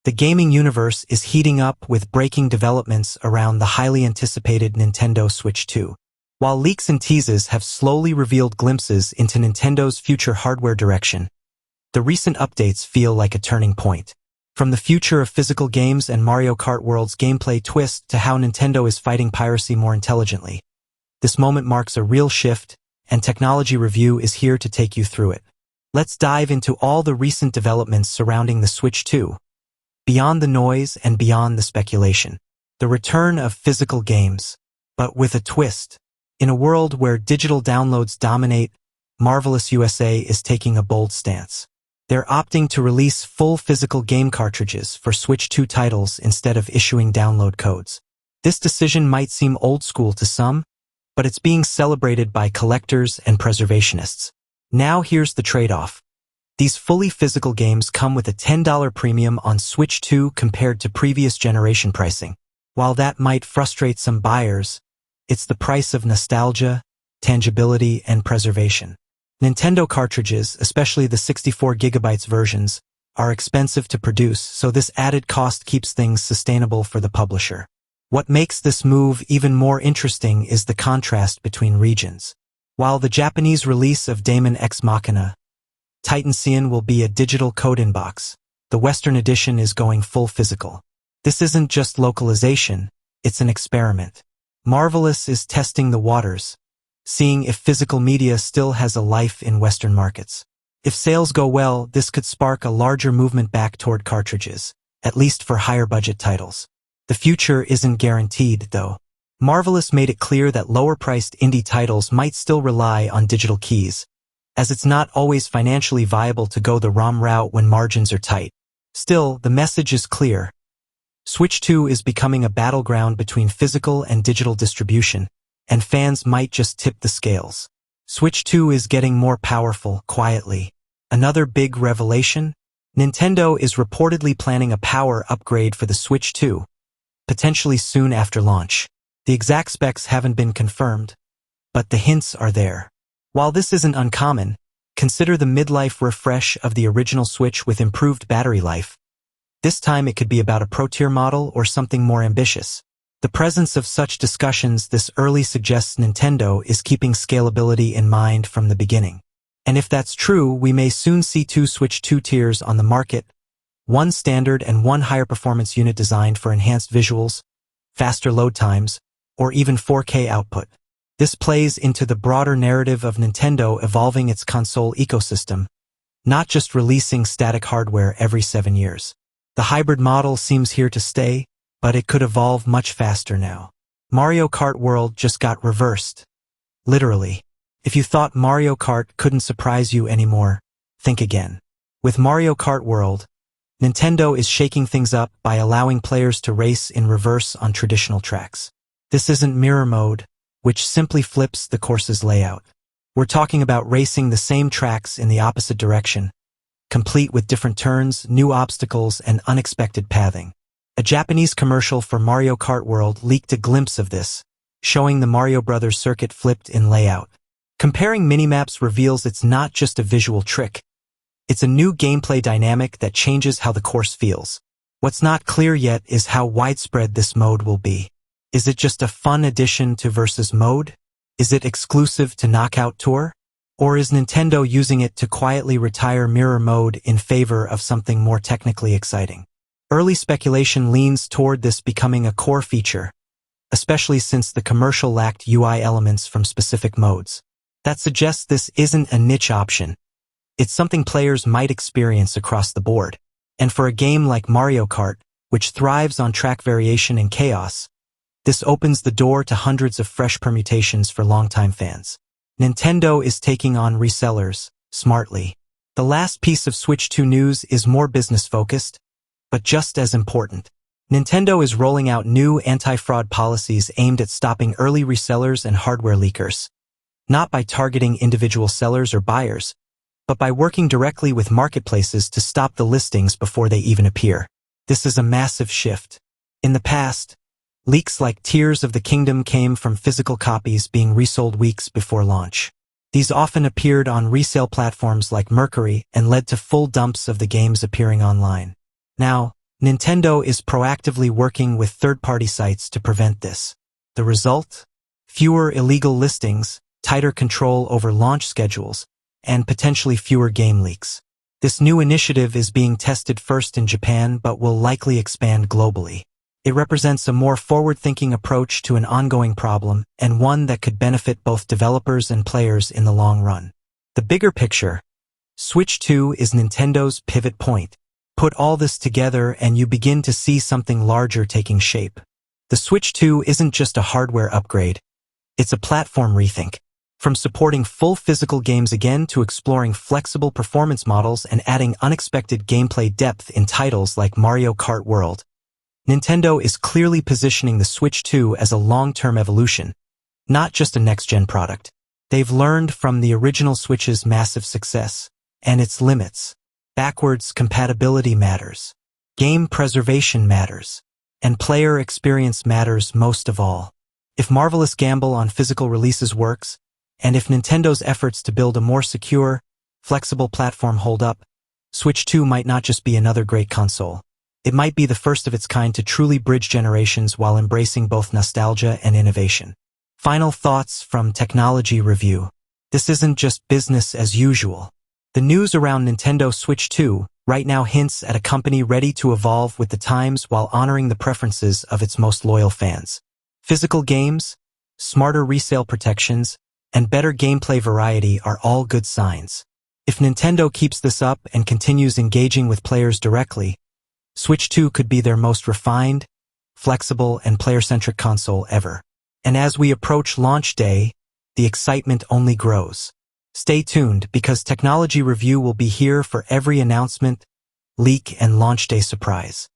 The gaming universe is heating up with breaking developments around the highly anticipated Nintendo Switch 2. While leaks and teases have slowly revealed glimpses into Nintendo's future hardware direction, the recent updates feel like a turning point. From the future of physical games and Mario Kart World's gameplay twist to how Nintendo is fighting piracy more intelligently, this moment marks a real shift, and Technology Review is here to take you through it. Let's dive into all the recent developments surrounding the Switch 2. Beyond the noise and beyond the speculation, the return of physical games, but with a twist. In a world where digital downloads dominate, Marvelous USA is taking a bold stance. They're opting to release full physical game cartridges for Switch 2 titles instead of issuing download codes. This decision might seem old school to some, but it's being celebrated by collectors and preservationists. Now here's the trade-off. These fully physical games come with a $10 premium on Switch 2 compared to previous generation pricing. While that might frustrate some buyers, it's the price of nostalgia, tangibility, and preservation. Nintendo cartridges, especially the 64GB versions, are expensive to produce, so this added cost keeps things sustainable for the publisher. What makes this move even more interesting is the contrast between regions. While the Japanese release of Daemon X Machina Titan Cian will be a digital code inbox, the Western edition is going full physical. This isn't just localization, it's an experiment. Marvelous is testing the waters, seeing if physical media still has a life in Western markets. If sales go well, this could spark a larger movement back toward cartridges, at least for higher budget titles. The future isn't guaranteed, though. Marvelous made it clear that lower-priced indie titles might still rely on digital keys, as it's not always financially viable to go the ROM route when margins are tight. Still, the message is clear. Switch 2 is becoming a battleground between physical and digital distribution, and fans might just tip the scales. Switch 2 is getting more powerful, quietly. Another big revelation? Nintendo is reportedly planning a power upgrade for the Switch 2, potentially soon after launch. The exact specs haven't been confirmed, but the hints are there. While this isn't uncommon, consider the midlife refresh of the original Switch with improved battery life. This time it could be about a Pro-tier model or something more ambitious. The presence of such discussions this early suggests Nintendo is keeping scalability in mind from the beginning. And if that's true, we may soon see two Switch 2 tiers on the market, one standard and one higher performance unit designed for enhanced visuals, faster load times, or even 4K output. This plays into the broader narrative of Nintendo evolving its console ecosystem, not just releasing static hardware every 7 years. The hybrid model seems here to stay, but it could evolve much faster now. Mario Kart World just got reversed. Literally. If you thought Mario Kart couldn't surprise you anymore, think again. With Mario Kart World, Nintendo is shaking things up by allowing players to race in reverse on traditional tracks. This isn't mirror mode, which simply flips the course's layout. We're talking about racing the same tracks in the opposite direction, complete with different turns, new obstacles, and unexpected pathing. A Japanese commercial for Mario Kart World leaked a glimpse of this, showing the Mario Bros. Circuit flipped in layout. Comparing minimaps reveals it's not just a visual trick. It's a new gameplay dynamic that changes how the course feels. What's not clear yet is how widespread this mode will be. Is it just a fun addition to Versus mode? Is it exclusive to Knockout Tour? Or is Nintendo using it to quietly retire mirror mode in favor of something more technically exciting? Early speculation leans toward this becoming a core feature, especially since the commercial lacked UI elements from specific modes. That suggests this isn't a niche option. It's something players might experience across the board. And for a game like Mario Kart, which thrives on track variation and chaos, this opens the door to hundreds of fresh permutations for longtime fans. Nintendo is taking on resellers, smartly. The last piece of Switch 2 news is more business-focused, but just as important. Nintendo is rolling out new anti-fraud policies aimed at stopping early resellers and hardware leakers. Not by targeting individual sellers or buyers, but by working directly with marketplaces to stop the listings before they even appear. This is a massive shift. In the past, leaks like Tears of the Kingdom came from physical copies being resold weeks before launch. These often appeared on resale platforms like Mercury and led to full dumps of the games appearing online. Now, Nintendo is proactively working with third-party sites to prevent this. The result? Fewer illegal listings, tighter control over launch schedules, and potentially fewer game leaks. This new initiative is being tested first in Japan but will likely expand globally. It represents a more forward-thinking approach to an ongoing problem and one that could benefit both developers and players in the long run. The bigger picture: Switch 2 is Nintendo's pivot point. Put all this together and you begin to see something larger taking shape. The Switch 2 isn't just a hardware upgrade, it's a platform rethink. From supporting full physical games again to exploring flexible performance models and adding unexpected gameplay depth in titles like Mario Kart World, Nintendo is clearly positioning the Switch 2 as a long-term evolution, not just a next-gen product. They've learned from the original Switch's massive success and its limits. Backwards compatibility matters, game preservation matters, and player experience matters most of all. If Marvelous gamble on physical releases works, and if Nintendo's efforts to build a more secure, flexible platform hold up, Switch 2 might not just be another great console. It might be the first of its kind to truly bridge generations while embracing both nostalgia and innovation. Final thoughts from Technology Review. This isn't just business as usual. The news around Nintendo Switch 2 right now hints at a company ready to evolve with the times while honoring the preferences of its most loyal fans. Physical games, smarter resale protections, and better gameplay variety are all good signs. If Nintendo keeps this up and continues engaging with players directly, Switch 2 could be their most refined, flexible, and player-centric console ever. And as we approach launch day, the excitement only grows. Stay tuned because Technology Review will be here for every announcement, leak, and launch day surprise.